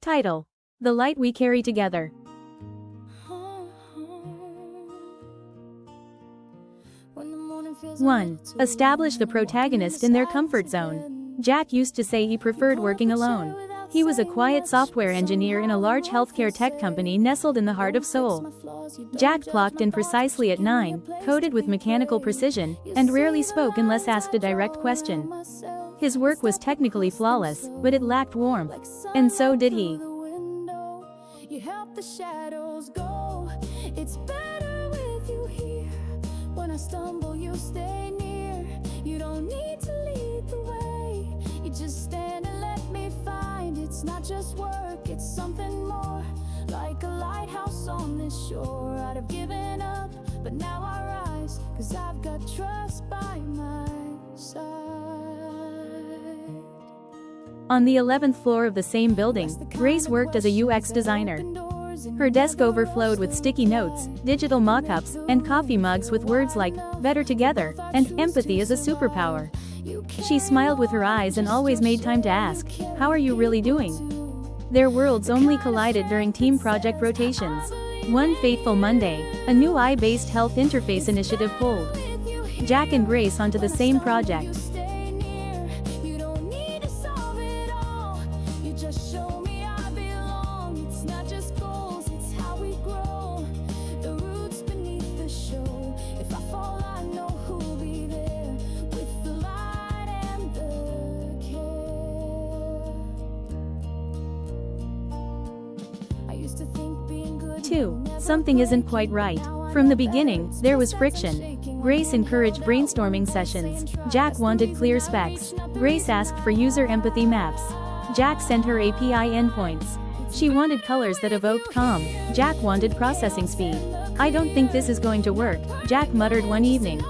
Title: The Light We Carry Together. 1. Establish the protagonist in their comfort zone. Jack used to say he preferred working alone. He was a quiet software engineer in a large healthcare tech company nestled in the heart of Seoul. Jack clocked in precisely at 9, coded with mechanical precision, and rarely spoke unless asked a direct question. His work was technically flawless, but it lacked warmth. And so did he. You help the shadows go. It's better with you here. When I stumble, you stay near. You don't need to lead the way. You just stand and let me find. It's not just work, it's something more. Like a lighthouse on this shore. I'd have given up, but now I rise. 'Cause I've got trust by my side. On the 11th floor of the same building, Grace worked as a UX designer. Her desk overflowed with sticky notes, digital mock-ups, and coffee mugs with words like, "better together," and "empathy is a superpower." She smiled with her eyes and always made time to ask, "How are you really doing?" Their worlds only collided during team project rotations. One fateful Monday, a new AI-based health interface initiative pulled Jack and Grace onto the same project. Something isn't quite right. From the beginning, there was friction. Grace encouraged brainstorming sessions. Jack wanted clear specs. Grace asked for user empathy maps. Jack sent her API endpoints. She wanted colors that evoked calm. Jack wanted processing speed. "I don't think this is going to work," Jack muttered one evening.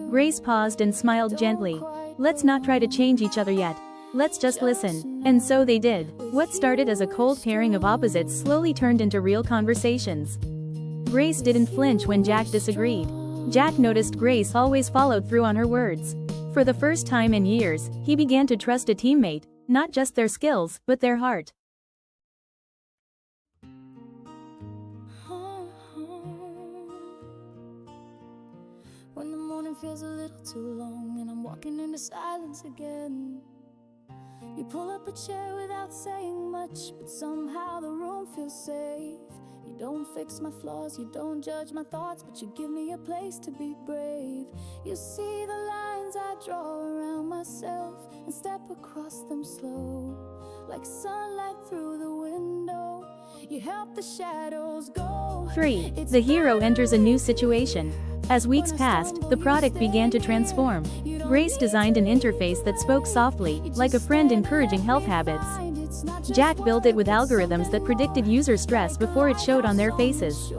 Grace paused and smiled gently. "Let's not try to change each other yet. Let's just listen." And so they did. What started as a cold pairing of opposites slowly turned into real conversations. Grace didn't flinch when Jack disagreed. Jack noticed Grace always followed through on her words. For the first time in years, he began to trust a teammate, not just their skills, but their heart. When the morning feels a little too long and I'm walking into silence again, you pull up a chair without saying much, but somehow the room feels safe. You don't fix my flaws, you don't judge my thoughts, but you give me a place to be brave. You see the lines I draw around myself and step across them slow, like sunlight through the window. You help the shadows go. 3. The hero enters a new situation. As weeks passed, the product began to transform. Grace designed an interface that spoke softly, like a friend encouraging health habits. Jack built it with algorithms that predicted user stress before it showed on their faces.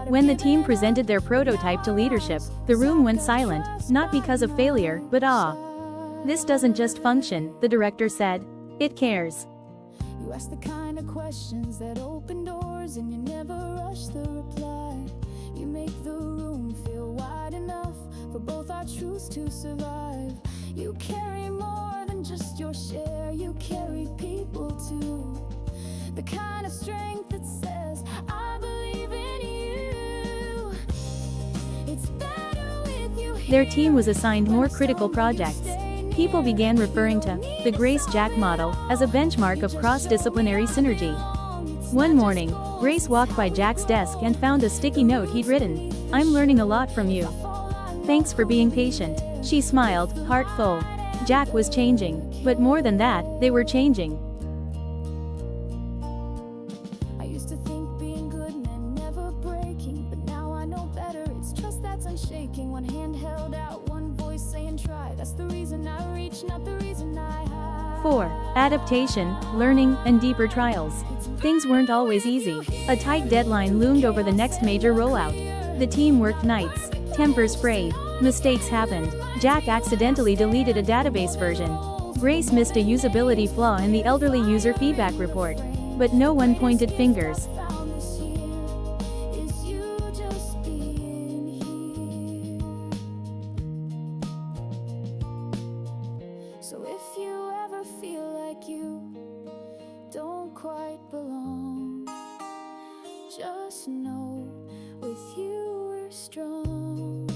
When the team presented their prototype to leadership, the room went silent, not because of failure, but awe. "This doesn't just function," the director said. "It cares." You ask the kind of questions that open doors and you never rush the reply. You make the room feel wide enough for both our truths to survive. You carry more than just your share, you carry people too. The kind of strength that says, "I believe in you." It's better with you here. Their team was assigned more critical projects. People began referring to the Grace-Jack model as a benchmark of cross-disciplinary synergy. One morning, Grace walked by Jack's desk and found a sticky note he'd written. "I'm learning a lot from you. Thanks for being patient." She smiled, heart full. Jack was changing. But more than that, they were changing. I used to think being good meant never breaking, but now I know better. It's trust that's unshaking. One hand held out, one voice saying try. That's the reason I reach, not the reason I hide. 4. Adaptation, learning, and deeper trials. Things weren't always easy. A tight deadline loomed over the next major rollout. The team worked nights, tempers frayed, Mistakes happened. Jack accidentally deleted a database version. Grace missed a usability flaw in the elderly user feedback report. But no one pointed fingers. Found this year is you just being here. So if you ever feel like you don't quite belong, just know with you we're strong.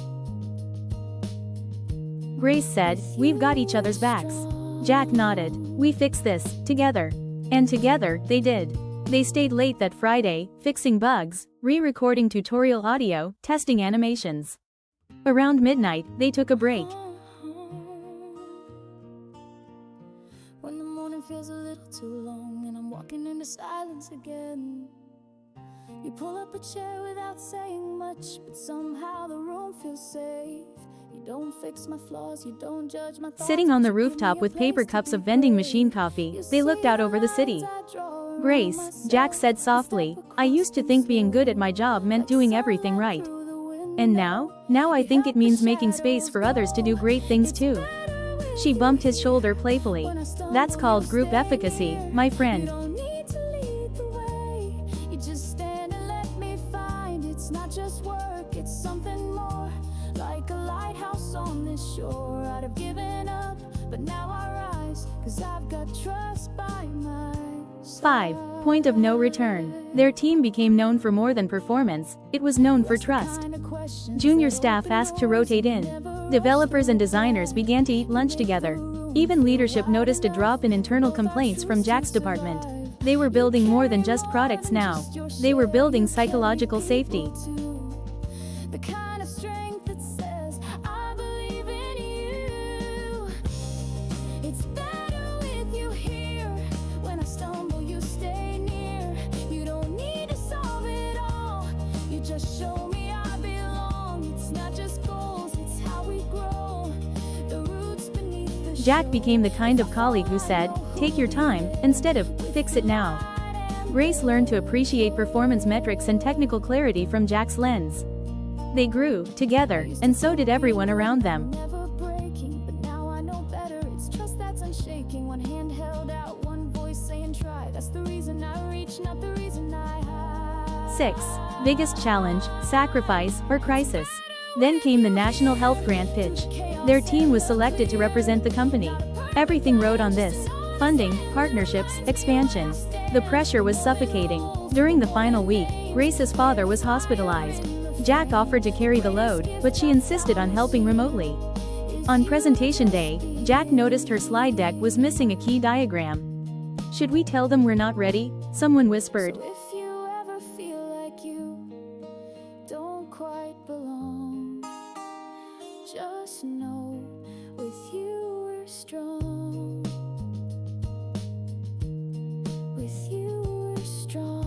Grace said, "We've got each other's backs." Jack nodded. "We fix this, together." And together, they did. They stayed late that Friday, fixing bugs, re-recording tutorial audio, testing animations. Around midnight, they took a break. When the morning feels a little too long and I'm walking into silence again, you pull up a chair without saying much, but somehow the room feels safe. You don't fix my flaws, you don't judge my thoughts. Sitting on the but you give me rooftop a with place paper to cups be of vending brave. machine coffee, You they looked see out the over the lines city. I draw around "Grace," myself Jack said and step softly, "I across used to them think being good at slow, my job meant like doing everything sunlight right. through the window. And now I think it means making space for others to do great things too." She bumped his shoulder playfully. "That's called group efficacy, my friend." You don't need to lead the way. You just stand and let me find it's not just work, it's something more. Like a lighthouse on this shore. I'd have given up, but now I rise, 'cause I've got trust by my side. 5. Point of no return. Their team became known for more than performance, it was known for trust. Junior staff asked to rotate in. Developers and designers began to eat lunch together. Even leadership noticed a drop in internal complaints from Jack's department. They were building more than just products now. They were building psychological safety. The kind of strength that says, I believe in you. It's better with you here. When I stumble, you stay near. You don't need to solve it all. You just show me I belong. It's not just goals, it's how we grow. The roots beneath the Jack became the kind of colleague who said, "Take your time," instead of, "Fix it now." Grace learned to appreciate performance metrics and technical clarity from Jack's lens. They grew, together, and so did everyone around them. never breaking, but now I know better. It's trust that's unshaking. One hand held out, one voice saying try. That's the reason I reach, not the reason I hide. 6. Biggest challenge, sacrifice, or crisis. Then came the National Health Grant pitch. Their team was selected to represent the company. Everything rode on this: funding, partnerships, expansion. The pressure was suffocating. During the final week, Grace's father was hospitalized. Jack offered to carry the load, but she insisted on helping remotely. On presentation day, Jack noticed her slide deck was missing a key diagram. "Should we tell them we're not ready?" someone whispered. So if you ever feel like you don't quite belong, just know with you we're strong. With you we're strong.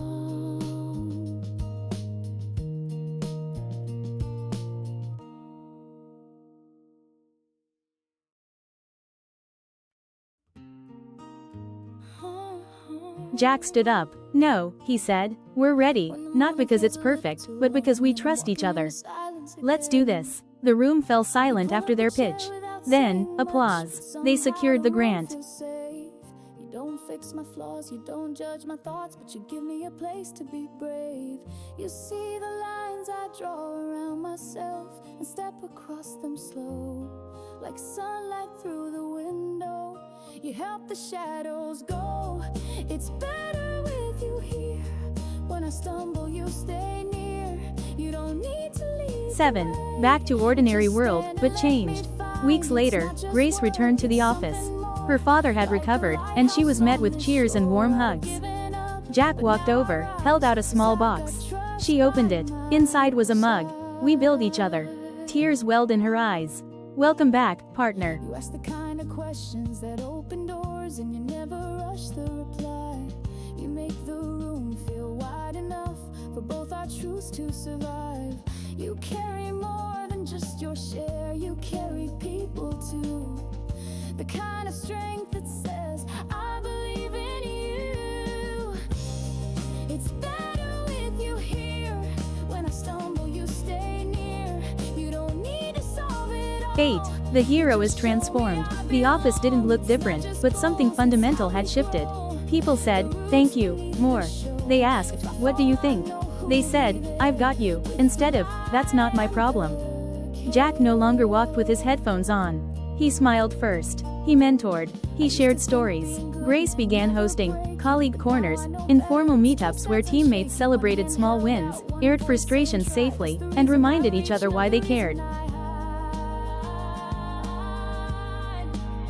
Jack stood up. "No," he said, "we're ready, not because it's perfect, but because we trust each other. Let's do this." The room fell silent after their pitch. Then, applause. They secured the grant. You don't fix my flaws, you don't judge my thoughts, but you give me a place to be brave. You see the lines I draw around myself and step across them slow, like sunlight through the window. You help the shadows go. It's better with you here. When I stumble, you stay near. You don't need to leave. 7. Back to ordinary world, but changed. Weeks later, Grace returned to the office. Her father had recovered, and she was met with cheers and warm hugs. Jack walked over, held out a small box. She opened it. Inside was a mug. "We build each other." Tears welled in her eyes. "Welcome back, partner." You ask the kind of questions that open doors, and you never rush the reply. You make the room feel wide enough for both our truths to survive. You carry more than just your share, you carry people too. The kind of strength that says, I believe in you. It's better with you here. When I stumble, you stay near. You don't need to solve 8. The hero is transformed. The office didn't look different, but something fundamental had shifted. People said, "Thank you," more. They asked, "What do you think?" They said, "I've got you," instead of, "That's not my problem." Jack no longer walked with his headphones on. He smiled first. He mentored. He shared stories. Grace began hosting colleague corners, informal meetups where teammates celebrated small wins, aired frustrations safely, and reminded each other why they cared.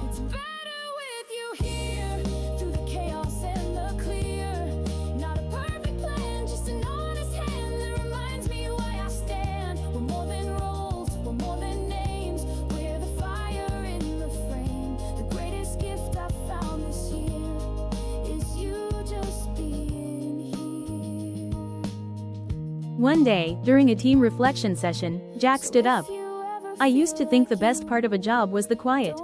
It's better with you here, through the chaos and the clear. Not a perfect plan, just an honest hand that reminds me why I stand. We're more than roles, we're more than names. We're the fire in the frame. The greatest gift I've found this year is you just being here. One day, during a team reflection session, Jack stood up. "I used to think the best part of a job was the quiet.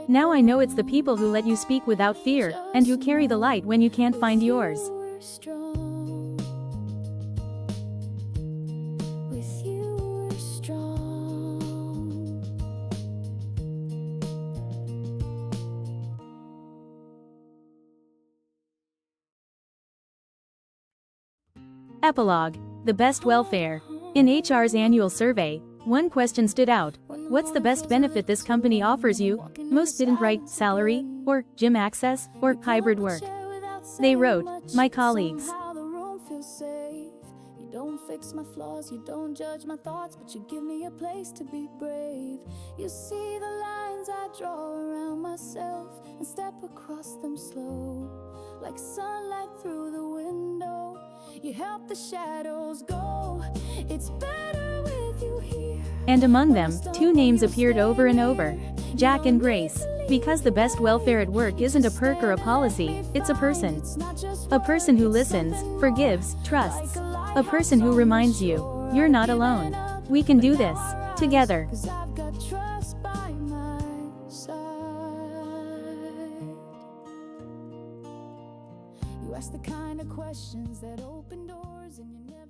Now I know it's the people who let you speak without fear, and who carry the light when you can't find yours." We're strong. With you we're strong. Epilogue. The best welfare. In HR's annual survey, one question stood out. What's the best benefit this company offers you? Most didn't write salary, or gym access, or hybrid work. They wrote, my colleagues. Somehow the room feels safe. You don't fix my flaws, you don't judge my thoughts, but you give me a place to be brave. You see the lines I draw around myself and step across them slow, like sunlight through the window. You help the shadows go. It's better with you here. And among them, two names appeared over and over. Jack and Grace. Because the best welfare at work isn't a perk or a policy, it's a person. A person who listens, forgives, trusts. A person who reminds you, you're not alone. We can do this. Together. 'Cause I've got trust by my side. You ask the kind of questions that open doors and you never